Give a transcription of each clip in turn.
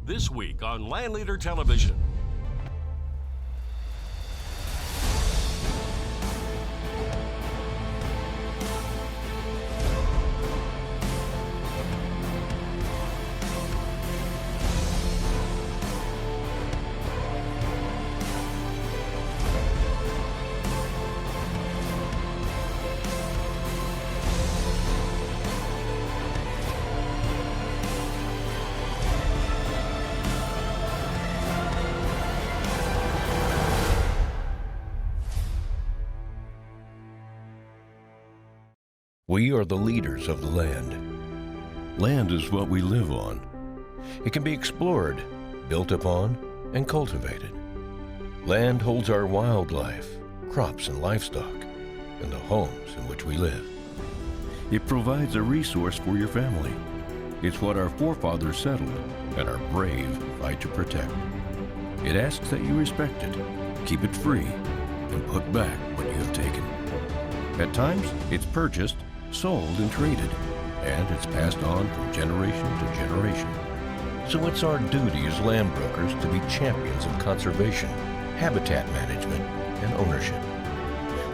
This week on LandLeader Television. We are the leaders of the land. Land is what we live on. It can be explored, built upon, and cultivated. Land holds our wildlife, crops and livestock, and the homes in which we live. It provides a resource for your family. It's what our forefathers settled and our brave fight to protect. It asks that you respect it, keep it free, and put back what you have taken. At times, it's purchased, sold, and traded, and it's passed on from generation to generation. So it's our duty as land brokers to be champions of conservation, habitat management, and ownership.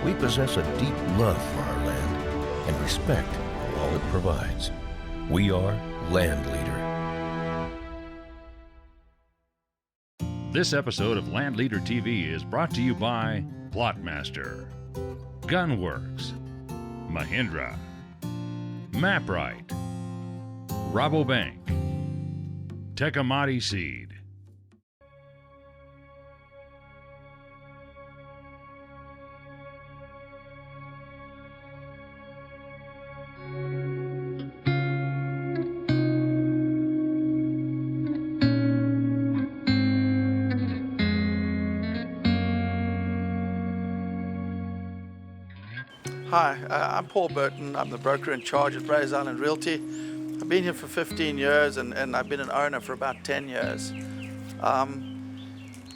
We possess a deep love for our land and respect for all it provides. We are LandLeader. This episode of LandLeader TV is brought to you by Plotmaster, Gunworks, Mahendra, MapRight, Rabobank, Tecumate Seed. Hi, I'm Paul Burton. I'm the broker in charge at Brays Island Realty. I've been here for 15 years and I've been an owner for about 10 years.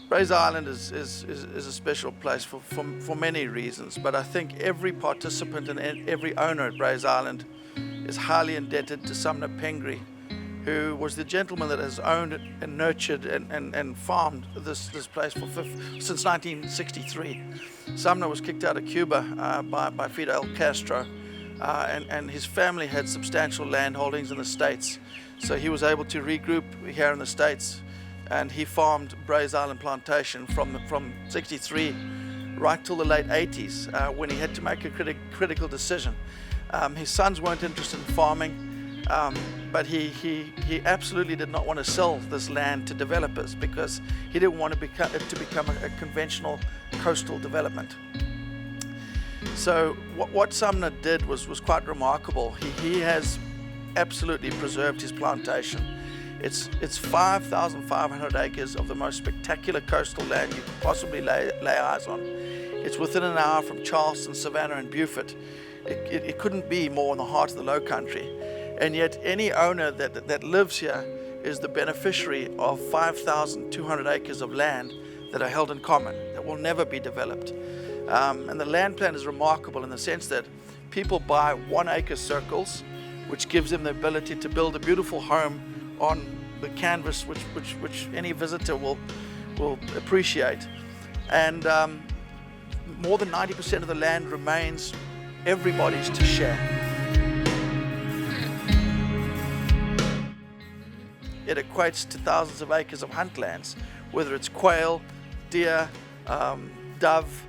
Brays Island is a special place for many reasons, but I think every participant and every owner at Brays Island is highly indebted to Sumner Pengree, who was the gentleman that has owned and nurtured and farmed this place since 1963. Sumner was kicked out of Cuba by Fidel Castro, and his family had substantial land holdings in the States. So he was able to regroup here in the States, and he farmed Brays Island Plantation from 63 right till the late 80s, when he had to make a critical decision. His sons weren't interested in farming, but he absolutely did not want to sell this land to developers because he didn't want it to become a conventional coastal development. So what Sumner did was quite remarkable. He has absolutely preserved his plantation. It's 5,500 acres of the most spectacular coastal land you could possibly lay eyes on. It's within an hour from Charleston, Savannah, and Beaufort. It couldn't be more in the heart of the low country. And yet any owner that lives here is the beneficiary of 5,200 acres of land that are held in common, that will never be developed. And the land plan is remarkable in the sense that people buy 1 acre circles, which gives them the ability to build a beautiful home on the canvas which any visitor will appreciate. And more than 90% of the land remains everybody's to share. It equates to thousands of acres of hunt lands, whether it's quail, deer, dove.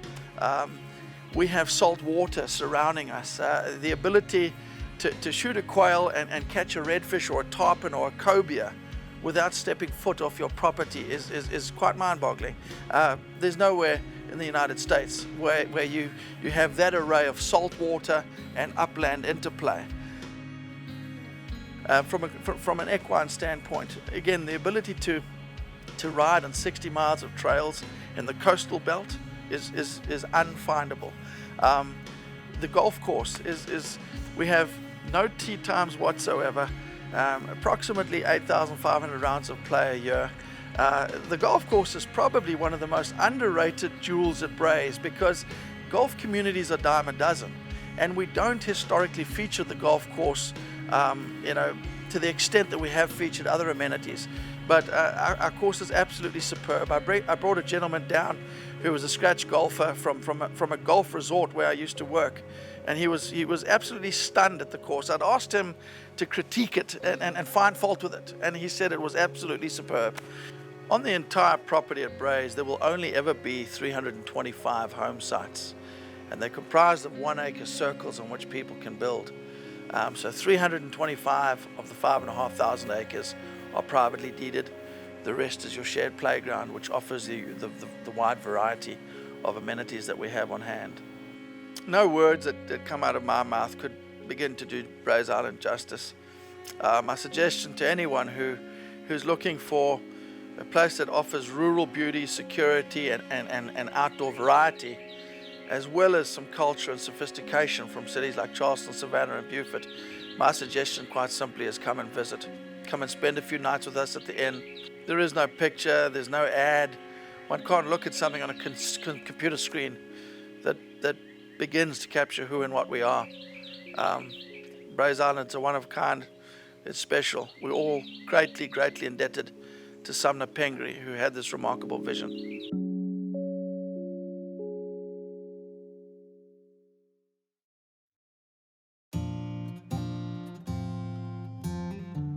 We have salt water surrounding us. The ability to shoot a quail and catch a redfish or a tarpon or a cobia without stepping foot off your property is quite mind-boggling. There's nowhere in the United States where you have that array of salt water and upland interplay. From an equine standpoint, again, the ability to ride on 60 miles of trails in the coastal belt is unfindable. The golf course we have no tee times whatsoever, approximately 8,500 rounds of play a year. The golf course is probably one of the most underrated jewels at Brays because golf communities are dime a dozen, and we don't historically feature the golf course to the extent that we have featured other amenities. But our course is absolutely superb. I brought a gentleman down who was a scratch golfer from a golf resort where I used to work, and he was absolutely stunned at the course. I'd asked him to critique it and find fault with it, and he said it was absolutely superb. On the entire property at Brays, there will only ever be 325 home sites, and they're comprised of 1 acre circles on which people can build. So 325 of the 5,500 acres are privately deeded. The rest is your shared playground, which offers you the wide variety of amenities that we have on hand. No words that come out of my mouth could begin to do Brays Island justice. My suggestion to anyone who's looking for a place that offers rural beauty, security, and outdoor variety, as well as some culture and sophistication from cities like Charleston, Savannah, and Beaufort, my suggestion quite simply is come and visit. Come and spend a few nights with us at the inn. There is no picture, there's no ad. One can't look at something on a computer screen that begins to capture who and what we are. Brays Island's a one of a kind. It's special. We're all greatly indebted to Sumner Pengree, who had this remarkable vision.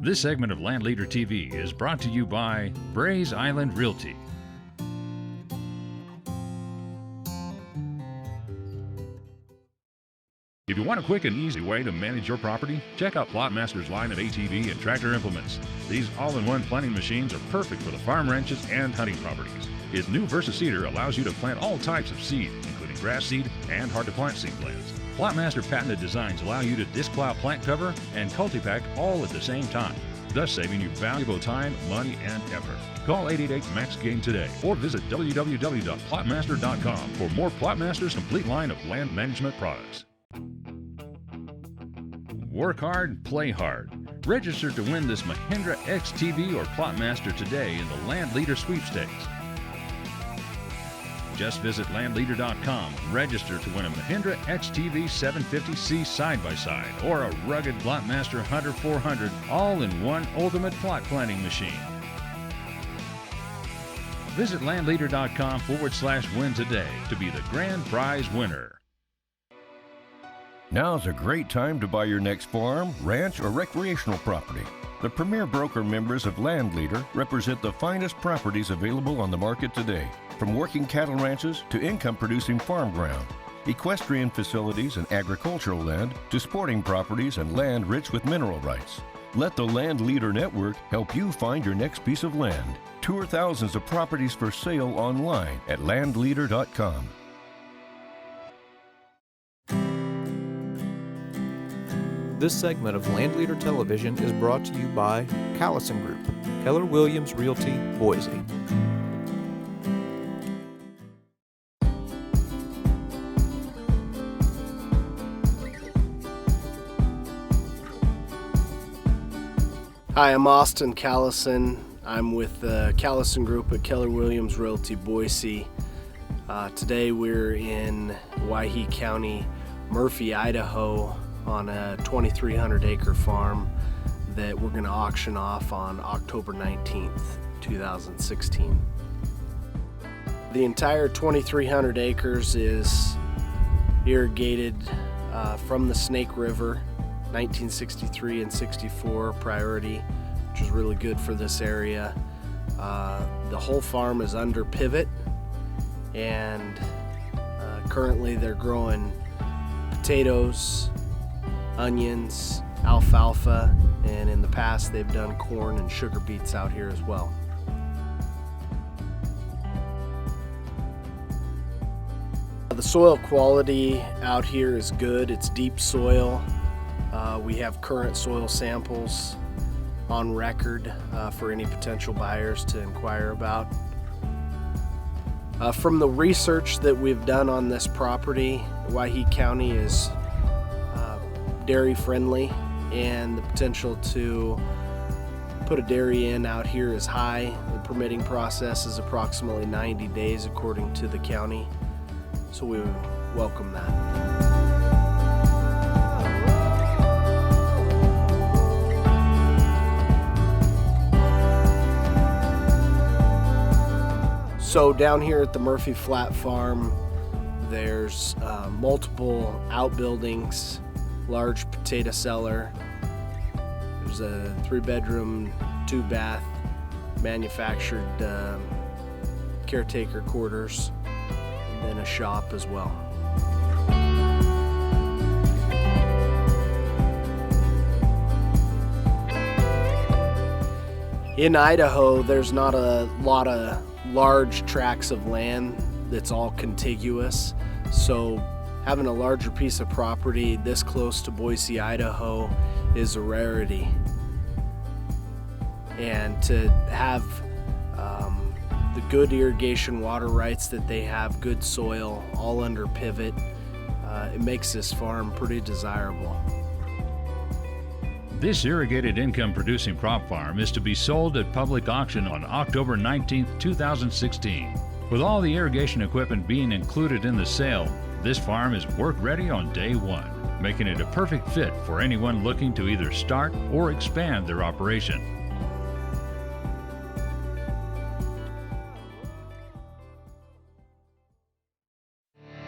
This segment of LandLeader TV is brought to you by Brays Island Realty. If you want a quick and easy way to manage your property, check out Plotmaster's line of ATV and tractor implements. These all-in-one planting machines are perfect for the farm ranches and hunting properties. His new Versa Seeder allows you to plant all types of seed, including grass seed and hard-to-plant seed blends. Plotmaster patented designs allow you to disc plow plant cover and cultipack all at the same time, thus saving you valuable time, money, and effort. Call 888-MAX-GAIN today or visit www.plotmaster.com for more Plotmaster's complete line of land management products. Work hard, play hard. Register to win this Mahendra XTV or Plotmaster today in the LandLeader sweepstakes. Just visit landleader.com and register to win a Mahendra XTV 750C side-by-side or a rugged Plotmaster Hunter 400 all-in-one ultimate plot planting machine. Visit landleader.com/win today to be the grand prize winner. Now's a great time to buy your next farm, ranch, or recreational property. The premier broker members of LandLeader represent the finest properties available on the market today, from working cattle ranches to income-producing farm ground, equestrian facilities and agricultural land to sporting properties and land rich with mineral rights. Let the LandLeader network help you find your next piece of land. Tour thousands of properties for sale online at landleader.com. This segment of LandLeader Television is brought to you by Callison Group, Keller Williams Realty, Boise. Hi, I'm Austin Callison. I'm with the Callison Group at Keller Williams Realty, Boise. Today we're in Waihee County, Murphy, Idaho, on a 2,300 acre farm that we're going to auction off on October 19th, 2016. The entire 2,300 acres is irrigated from the Snake River, 1963 and 64 priority, which is really good for this area. The whole farm is under pivot, and currently they're growing potatoes, onions, alfalfa, and in the past they've done corn and sugar beets out here as well. The soil quality out here is good. It's deep soil. We have current soil samples on record for any potential buyers to inquire about. From the research that we've done on this property, Waihee County is dairy friendly, and the potential to put a dairy in out here is high. The permitting process is approximately 90 days according to the county, so we would welcome that. So down here at the Murphy Flat Farm, there's multiple outbuildings, large potato cellar. There's a 3-bedroom, 2-bath manufactured caretaker quarters, and then a shop as well. In Idaho, there's not a lot of large tracts of land that's all contiguous, so having a larger piece of property this close to Boise, Idaho is a rarity. And to have the good irrigation water rights that they have, good soil, all under pivot, it makes this farm pretty desirable. This irrigated income producing crop farm is to be sold at public auction on October 19, 2016. With all the irrigation equipment being included in the sale, this farm is work ready on day one, making it a perfect fit for anyone looking to either start or expand their operation.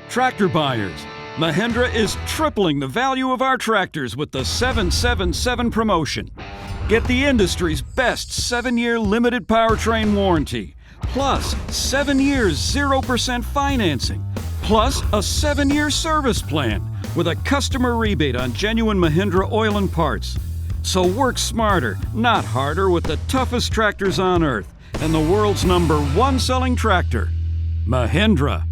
Tractor buyers, Mahendra is tripling the value of our tractors with the 777 promotion. Get the industry's best 7-year limited powertrain warranty, plus 7 years 0% financing, plus a 7-year service plan with a customer rebate on genuine Mahendra oil and parts. So work smarter, not harder, with the toughest tractors on earth and the world's #1 selling tractor, Mahendra.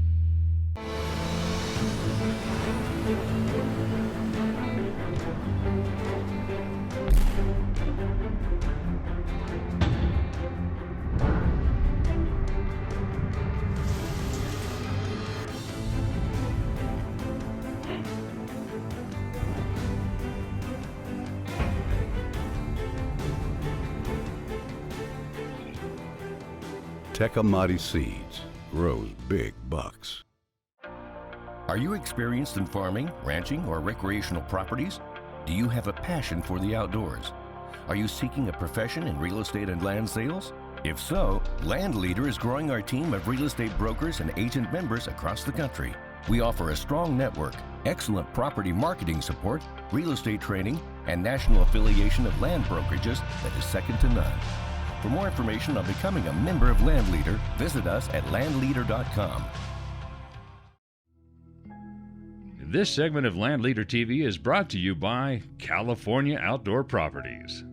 Tecumate Seeds grows big bucks. Are you experienced in farming, ranching, or recreational properties? Do you have a passion for the outdoors? Are you seeking a profession in real estate and land sales? If so, LandLeader is growing our team of real estate brokers and agent members across the country. We offer a strong network, excellent property marketing support, real estate training, and national affiliation of land brokerages that is second to none. For more information on becoming a member of LandLeader, visit us at landleader.com. This segment of LandLeader TV is brought to you by California Outdoor Properties.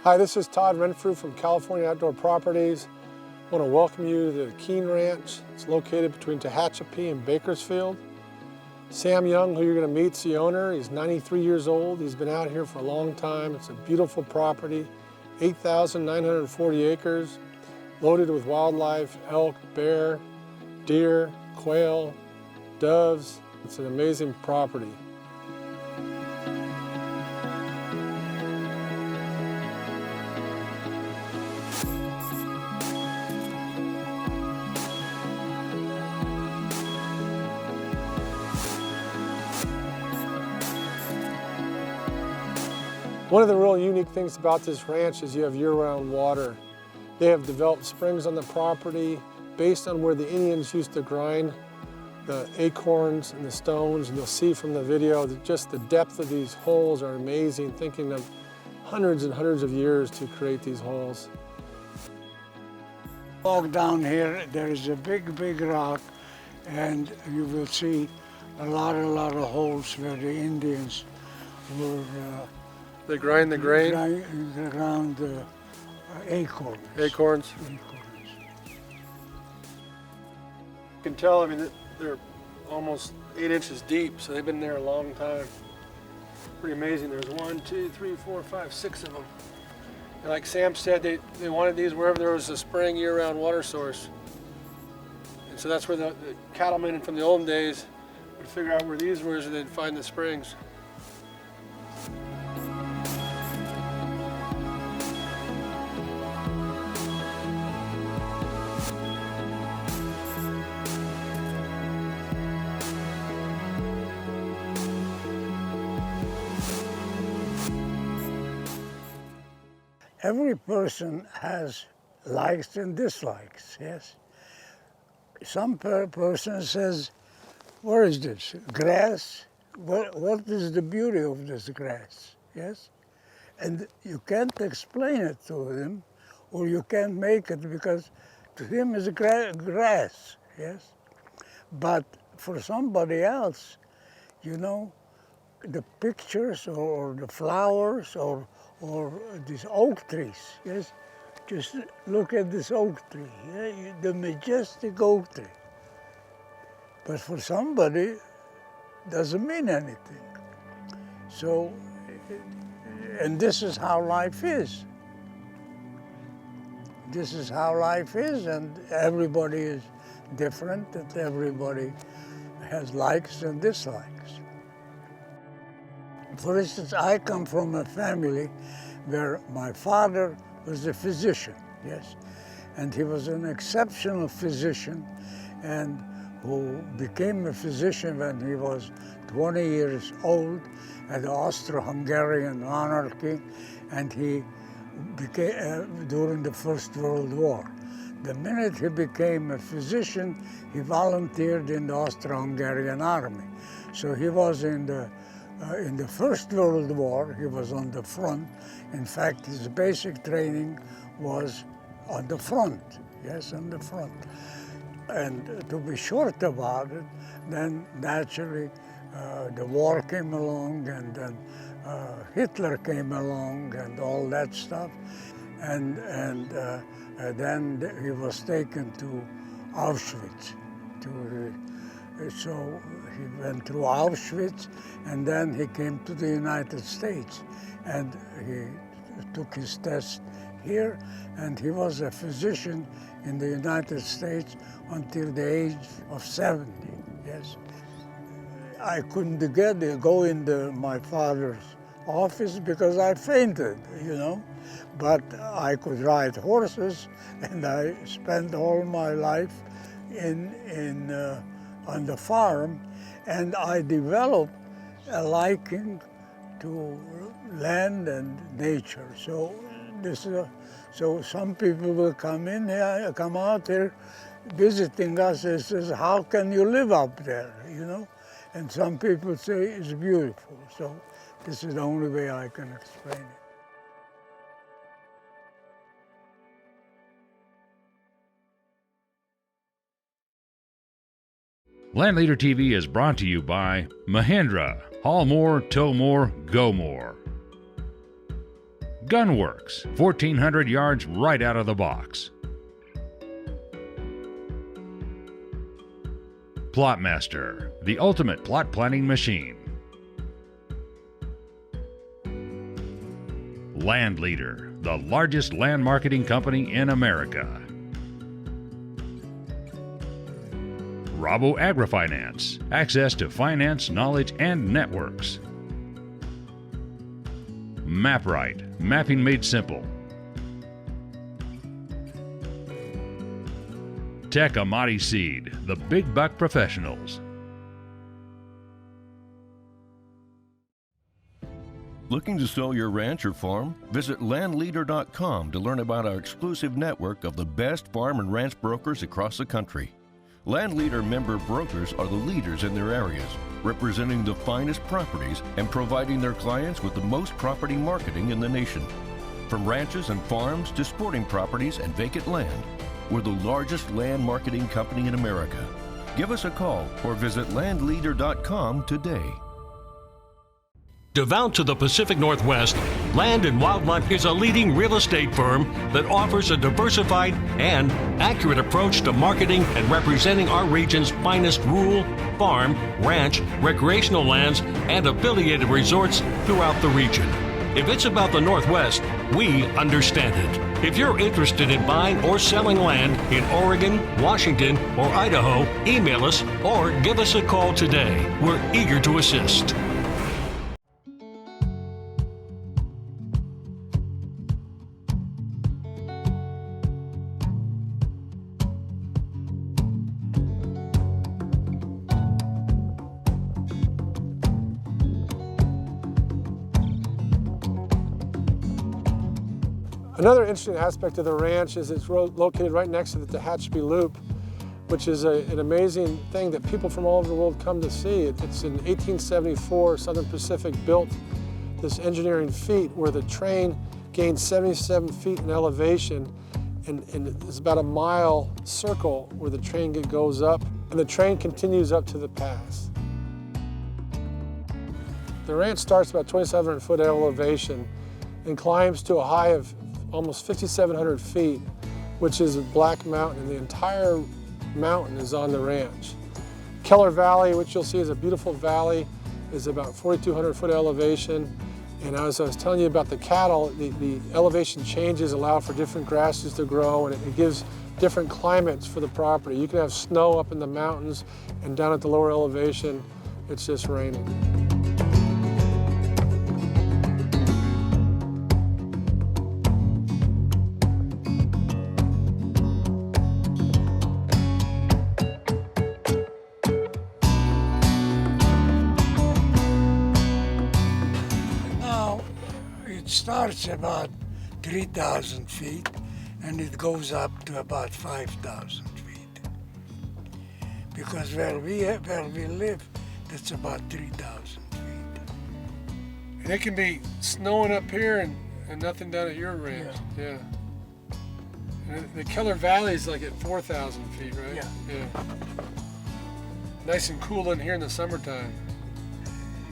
Hi, this is Todd Renfrew from California Outdoor Properties. I want to welcome you to the Keene Ranch. It's located between Tehachapi and Bakersfield. Sam Young, who you're going to meet, is the owner. He's 93 years old. He's been out here for a long time. It's a beautiful property, 8,940 acres, loaded with wildlife, elk, bear, deer, quail, doves. It's an amazing property. One of the real unique things about this ranch is you have year-round water. They have developed springs on the property based on where the Indians used to grind the acorns and the stones, and you'll see from the video that just the depth of these holes are amazing, thinking of hundreds and hundreds of years to create these holes. Walk down here, there is a big rock, and you will see a lot of holes where the Indians were They grind the grain? Ground the acorns. Acorns. You can tell, I mean, they're almost 8 inches deep, so they've been there a long time. Pretty amazing. There's 1, 2, 3, 4, 5, 6 of them. And like Sam said, they wanted these wherever there was a spring year-round water source. And so that's where the cattlemen from the olden days would figure out where these were, and they'd find the springs. Every person has likes and dislikes, yes. Some person says, what is this, grass? What is the beauty of this grass, yes? And you can't explain it to him, or you can't make it, because to him it's grass, yes? But for somebody else, you know, the pictures or the flowers or these oak trees, yes? Just look at this oak tree, yeah? The majestic oak tree. But for somebody, doesn't mean anything. So, and this is how life is. This is how life is, and everybody is different, and everybody has likes and dislikes. For instance, I come from a family where my father was a physician, yes, and he was an exceptional physician, and who became a physician when he was 20 years old at the Austro-Hungarian monarchy, and he became during the First World War. The minute he became a physician, he volunteered in the Austro-Hungarian army. So he was in the First World War, he was on the front. In fact, his basic training was on the front, yes, on the front. And to be short about it, then naturally the war came along, and then Hitler came along and all that stuff. And then he was taken to Auschwitz. So he went through Auschwitz, and then he came to the United States, and he took his test here, and he was a physician in the United States until the age of 70, yes. I couldn't go in my father's office because I fainted, you know. But I could ride horses, and I spent all my life on the farm, and I developed a liking to land and nature. So so some people will come out here visiting us and says, how can you live up there, you know? And some people say it's beautiful. So this is the only way I can explain it. LandLeader TV is brought to you by Mahendra. Haul more, tow more, go more. Gunworks, 1,400 yards right out of the box. Plotmaster, the ultimate plot planning machine. LandLeader, the largest land marketing company in America. Rabo AgriFinance, access to finance, knowledge, and networks. MapRight, mapping made simple. Tech Amati Seed, the big buck professionals. Looking to sell your ranch or farm? Visit LandLeader.com to learn about our exclusive network of the best farm and ranch brokers across the country. LandLeader member brokers are the leaders in their areas, representing the finest properties and providing their clients with the most property marketing in the nation. From ranches and farms to sporting properties and vacant land, we're the largest land marketing company in America. Give us a call or visit LandLeader.com today. Devout to the Pacific Northwest, Land & Wildlife is a leading real estate firm that offers a diversified and accurate approach to marketing and representing our region's finest rural, farm, ranch, recreational lands, and affiliated resorts throughout the region. If it's about the Northwest, We understand it. If you're interested in buying or selling land in Oregon, Washington, or Idaho, email us or give us a call today. We're eager to assist. Another interesting aspect of the ranch is it's located right next to the Tehachapi Loop, which is an amazing thing that people from all over the world come to see. It's in 1874, Southern Pacific built this engineering feat where the train gained 77 feet in elevation, and it's about a mile circle where the train goes up, and the train continues up to the pass. The ranch starts about 2,700 foot elevation and climbs to a high of almost 5,700 feet, which is a Black Mountain, and the entire mountain is on the ranch. Keller Valley, which you'll see is a beautiful valley, is about 4,200 foot elevation. And as I was telling you about the cattle, the elevation changes allow for different grasses to grow, and it gives different climates for the property. You can have snow up in the mountains, and down at the lower elevation, it's just raining. It starts about 3,000 feet and it goes up to about 5,000 feet. Because where we live, that's about 3,000 feet. And it can be snowing up here and nothing down at your ranch. Yeah. And the Keller Valley is like at 4,000 feet, right? Yeah. Nice and cool in here in the summertime.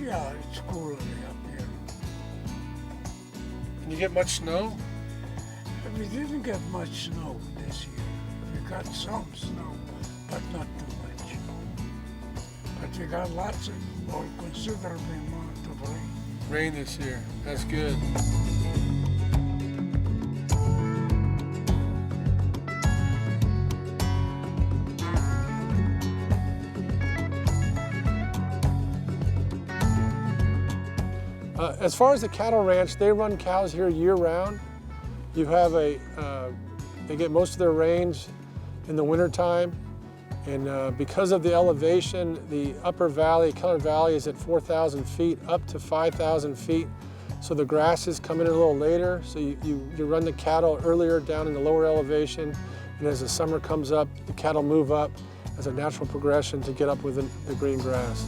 Yeah, it's cooler up here. And you get much snow? We didn't get much snow this year. We got some snow, but not too much. But we got lots of, or considerable amount of rain. Rain this year, that's good. As far as the cattle ranch, they run cows here year-round. You have they get most of their range in the wintertime, and because of the elevation, the upper valley, Keller Valley, is at 4,000 feet, up to 5,000 feet. So the grasses come in a little later, so you run the cattle earlier down in the lower elevation, and as the summer comes up, the cattle move up as a natural progression to get up with the green grass.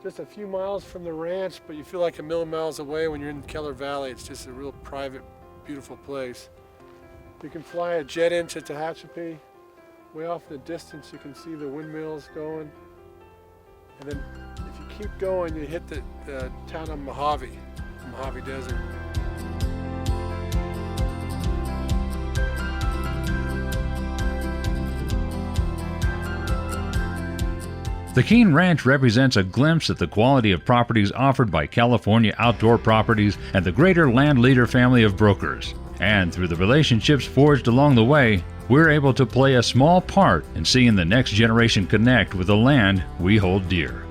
Just a few miles from the ranch, but you feel like a million miles away when you're in Keller Valley. It's just a real private, beautiful place. You can fly a jet into Tehachapi. Way off in the distance, you can see the windmills going. And then if you keep going, you hit the town of Mojave Desert. The Keene Ranch represents a glimpse at the quality of properties offered by California Outdoor Properties and the greater LandLeader family of brokers. And through the relationships forged along the way, we're able to play a small part in seeing the next generation connect with the land we hold dear.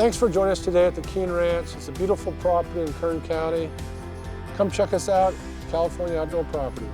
Thanks for joining us today at the Keene Ranch. It's a beautiful property in Kern County. Come check us out, California Outdoor Properties.